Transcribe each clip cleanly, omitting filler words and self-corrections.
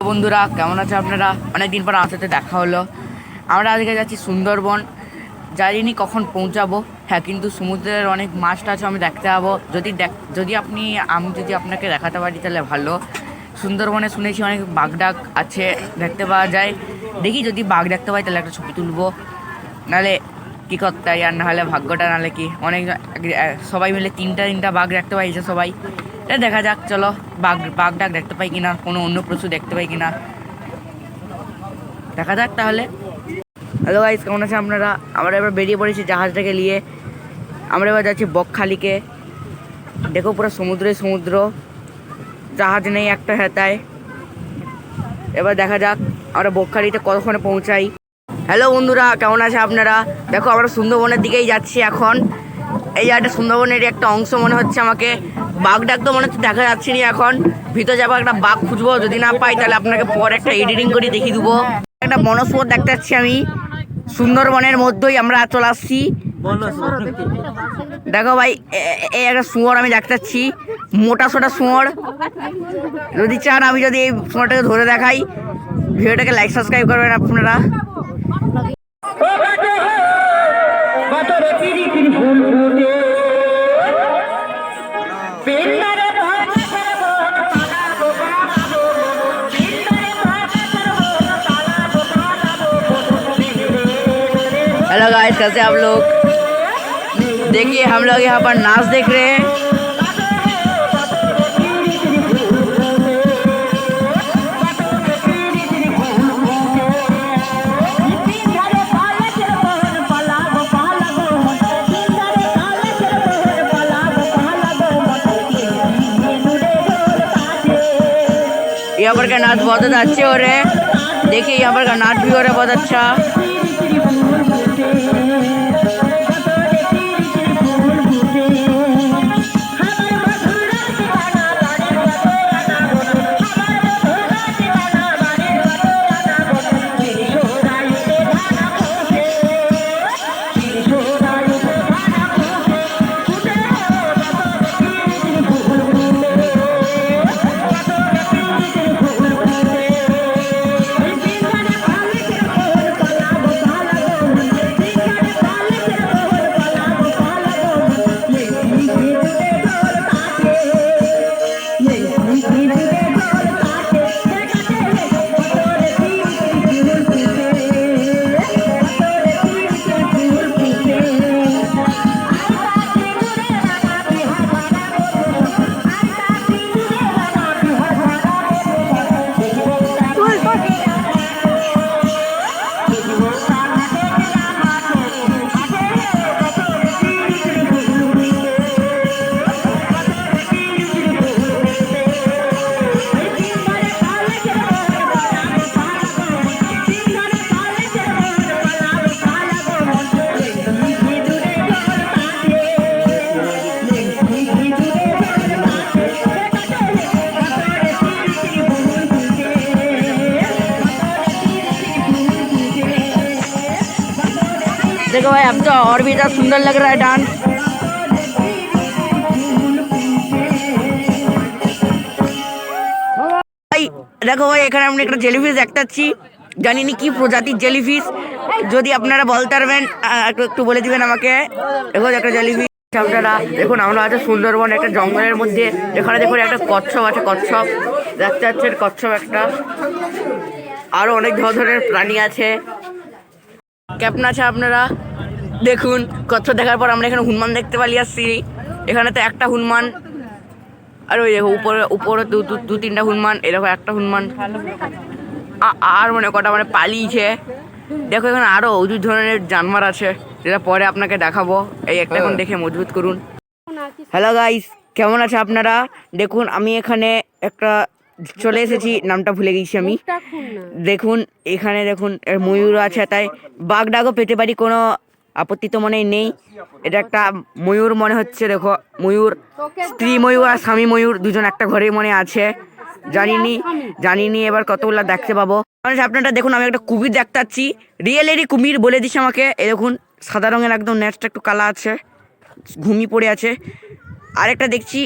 বন্ধুরা কেমন আছে আপনারা? অনেকদিন পর আমার সাথে দেখা হলো। আমরা আজকে যাচ্ছি সুন্দরবন। জানিনি কখন পৌঁছাবো। হ্যাঁ, কিন্তু সমুদ্রের অনেক মাছ টাছ আমি দেখতে পাবো। আমি যদি আপনাকে দেখাতে পারি তাহলে ভালো। সুন্দরবনে শুনেছি অনেক বাঘ আছে, দেখতে পাওয়া যায়। দেখি যদি বাঘ দেখতে পাই তাহলে একটা ছবি তুলবো, নাহলে কী করতে হয়। আর নাহলে ভাগ্যটা, নাহলে কি অনেক সবাই মিলে তিনটা বাঘ দেখতে পাইছে সবাই। এটা দেখা যাক, চলো। বাঘ ডাক দেখতে পাই কিনা, কোনো অন্য পশু দেখতে পাই কিনা দেখা যাক তাহলে। হ্যালো গাইস, কেমন আছে আপনারা? আমরা এবার বেরিয়ে পড়েছি জাহাজটাকে নিয়ে। আমরা এবার যাচ্ছি বকখালিকে। দেখো পুরো সমুদ্র, জাহাজ নেই একটা হেতায়। এবার দেখা যাক আমরা বকখালিতে কতক্ষণে পৌঁছাই। হ্যালো বন্ধুরা, কেমন আছে আপনারা? দেখো আমরা সুন্দরবনের দিকেই যাচ্ছি এখন। এই জায়গাটা সুন্দরবনেরই একটা অংশ মনে হচ্ছে আমাকে। বাঘ ডাক তো মনে হচ্ছে দেখা যাচ্ছে না এখন। ভিতরে যাবো, একটা বাঘ খুঁজবো, যদি না পাই তাহলে আপনাকে পরে একটা এডিটিং করে দেখিয়ে দেবো। একটা বনস্পত দেখতে পাচ্ছি আমি। সুন্দরবনের মধ্যেই আমরা চলে আসছি। দেখো ভাই, এই একটা শুয়োর আমি দেখতে পাচ্ছি, মোটা সোটা শুয়োর। যদি চান আমি যদি এই শুয়োরটাকে ধরে দেখাই, ভিডিওটাকে লাইক সাবস্ক্রাইব করবেন আপনারা। हेलो गाइस, कैसे आप लोग? देखिए हम लोग यहाँ पर नाच देख रहे हैं। यहाँ पर का नाच बहुत अच्छे हो रहे हैं। देखिए यहाँ पर का नाच भी हो रहा है बहुत अच्छा। देखो भाई, अब तो और भी ज़्यादा सुंदर लग रहा है डांस। ভাই দেখো ভাই, এখানে আমরা একটা জেলিফিশ দেখতে পাচ্ছি। জানিনি কি প্রজাতির জেলিফিশ, যদি আপনারা বলতে পারবেন একটু বলে দিবেন আমাকে। দেখো একটা জেলিফিশ। আপনারা দেখুন, আমরা আছে সুন্দরবন একটা জঙ্গলের মধ্যে। এখানে দেখুন একটা কচ্ছপ আছে, কচ্ছপ দেখতে পাচ্ছেন, কচ্ছপ একটা। আরো অনেক ধরনের প্রাণী আছে। কেমন আছে আপনারা? দেখুন, কচ্ছপ দেখার পর আমরা এখানে হনুমান দেখতে পালিয়ে আসছি। এখানে তো একটা হনুমান, আর ওই দেখো উপরে দু তিনটা হনুমান, এরকম একটা হনুমান। আর মানে কটা মানে পালিয়েছে। দেখো এখানে আরো অজুর ধরনের জানোয়ার আছে, যেটা পরে আপনাকে দেখাবো। এই একটা এখন দেখে মজবুত করুন। হ্যালো গাইস, কেমন আছে আপনারা? দেখুন আমি এখানে একটা চলে এসেছি, নামটা ভুলে গেছি আমি। দেখুন এখানে দেখুন ময়ূর আছে, তাই বাঘ ডাকও পেতে পারি, কোনো আপত্তি তো মনে নেই। এটা একটা ময়ূর মনে হচ্ছে। দেখো ময়ূর, স্ত্রী ময়ূর আর স্বামী ময়ূর দুজন একটা ঘরে মনে আছে। জানিনি এবার কতগুলা দেখতে পাবো। আপনারা দেখুন, আমি একটা কুমির দেখতে পাচ্ছি, রিয়েলেরই কুমির বলে দিচ্ছে আমাকে। এ দেখুন সাদা রঙের, একদম নেচটা একটু কালা আছে, ঘুমিয়ে পড়ে আছে। আরেকটা দেখছি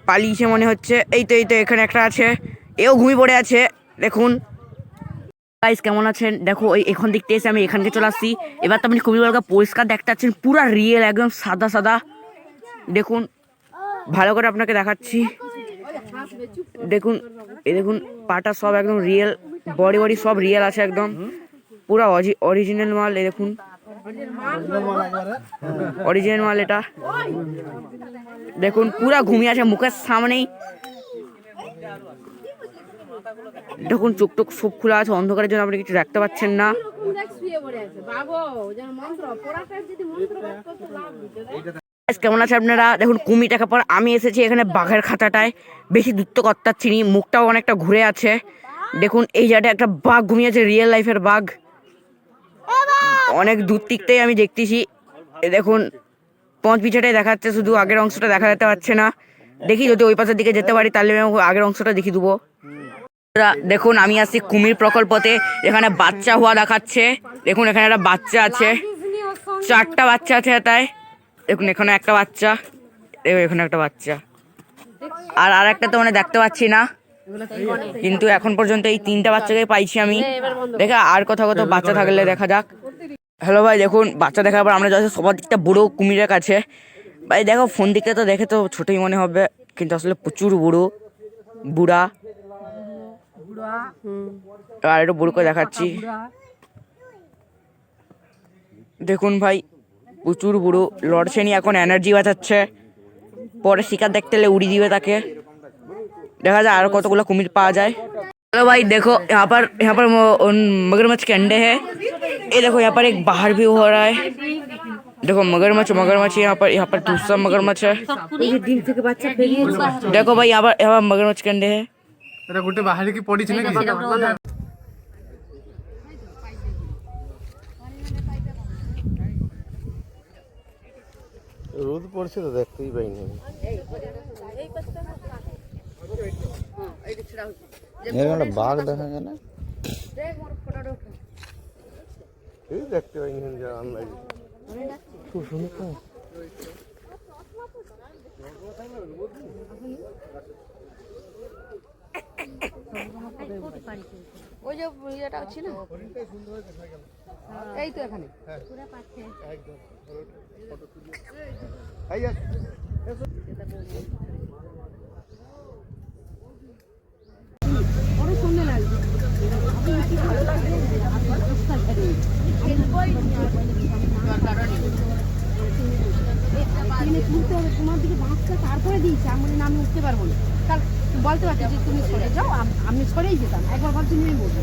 পালিয়েছে মনে হচ্ছে। এই তো এখানে একটা আছে, এও ঘুমিয়ে পড়ে আছে। দেখুন গাইস কেমন আছেন? দেখো এখন দেখতে এসে আমি এখানকে চলে আসছি। এবার তো আপনি কুমিরগুলোকে পরিষ্কার দেখতে পাচ্ছেন, পুরা রিয়েল একদম সাদা সাদা। দেখুন ভালো করে আপনাকে দেখাচ্ছি। দেখুন এই দেখুন পাটা সব একদম রিয়েল, বডি বডি সব রিয়েল আছে একদম পুরা অরিজিনাল মাল। এই দেখুন অরিজিনাল মাল এটা। দেখুন পুরা ঘুমিয়ে আছে মুখের সামনেই। দেখুন চোখ টোক সব খোলা আছে, অন্ধকারের জন্য আপনি কিছু দেখতে পাচ্ছেন না। কেমন আছে আপনারা? দেখুন কুমির দেখার পর আমি এসেছি এখানে বাঘের খাঁচাটায়। বেশি দূর তো করতে পারছি নি, মুখটাও অনেকটা ঘুরে আছে। দেখুন এই জায়গাটা একটা বাঘ ঘুমিয়েছে, রিয়েল লাইফের বাঘ। অনেক দূর দিকতেই আমি দেখতেছি। দেখুন পথ পিছাটাই দেখাচ্ছে, শুধু আগের অংশটা দেখা যেতে পারছে না। দেখি যদি ওই পাশের দিকে যেতে পারি তাহলে আমি আগের অংশটা দেখিয়ে দেবো। দেখুন আমি আসছি কুমির প্রকল্পতে, এখানে বাচ্চা হওয়া দেখাচ্ছে। দেখুন এখানে একটা বাচ্চা আছে, 4টা বাচ্চা আছে তাই। দেখুন এখানে একটা বাচ্চা, এখানে একটা বাচ্চা, আর একটা তো মানে দেখতে পাচ্ছি না, কিন্তু এখন পর্যন্ত এই 3টা বাচ্চাকে পাইছি আমি। দেখে আর কোথাও বাচ্চা থাকলে দেখা যাক। হ্যালো ভাই, দেখুন বাচ্চা দেখার পর আমরা যাচ্ছি সবার দিকটা বুড়ো কুমিরের কাছে। ভাই দেখো ফোন দিকে তো দেখে তো ছোটই মনে হবে, কিন্তু আসলে প্রচুর বুড়া। আর একটু বুড়ো করে দেখাচ্ছি। দেখুন ভাই প্রচুর বুড়ো, লড়ছে নি, এখন এনার্জি বাঁচাচ্ছে, পরে শিকার দেখতে এলে উড়িয়ে দিবে তাকে। দেখা যায় আরো কতগুলো कुमिर पाया जाए। हेलो भाई देखो यहाँ पर मगरमच्छ के अंडे हैं। ये देखो यहाँ पर एक बाहर भी हो रहा है। देखो मगरमच्छ यहाँ पर दूसरा मगरमच्छ है। देखो भाई यहाँ पर मगरमच्छ के अंडे हैं। রোদ পড়ছে তো দেখতেই পাইনি। এখানে বাঘ দেখা যায় না, এই দেখতে পাইনি যা আন্দাজ। খুব সুন্দর তো। ওই যে ইয়েটা হচ্ছে না, এই তো এখানে পুরো পাচ্ছে একদম ফটো তুলি। এই যা বড় সুন্দর লাগছে। আপনি কি ভালো লাগছে? আপনি রাস্তা ছেড়ে এই বই এখানে তুলতে হবে তোমার দিকে বাঁচটা, তারপরে দিয়েছি আমি নাম উঠতে পারবো না। কাল বলতে পারছি যে তুমি সরে যাও, আমি সরেই যেতাম। একবার ভাবছি নিয়ে বলবো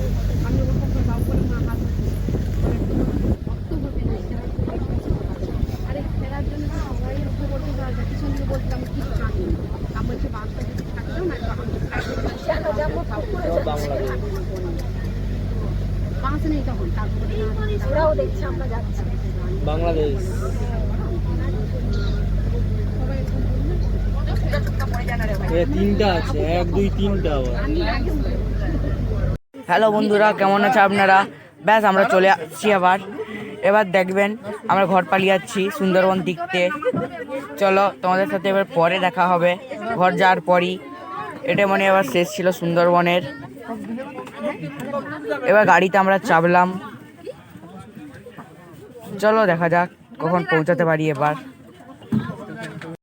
আমি ওরকম বাবু করে মা হাত আরে ফেরার জন্য সবাই উঠে বলতে পারবে, পিছন দিকে বলছিলাম কি থাকি আমি হচ্ছে বাঁচটা যদি থাকলেও না বাঁচ নেই তখন, তারপরে ওরাও দেখছে আমরা যাচ্ছি বাংলাদেশ। তিনটা আছে, 1 2 3টা। হ্যালো বন্ধুরা কেমন আছে আপনারা? ব্যাস আমরা চলে আসছি আবার। এবার দেখবেন আমরা ঘর পালিয়ে যাচ্ছি সুন্দরবন দেখতে। চলো তোমাদের সাথে এবার পরে দেখা হবে ঘর যাওয়ার পরই। এটা মানে এবার শেষ ছিল সুন্দরবনের। এবার গাড়িতে আমরা চাপলাম, চলো দেখা যাক কখন পৌঁছাতে পারি এবার।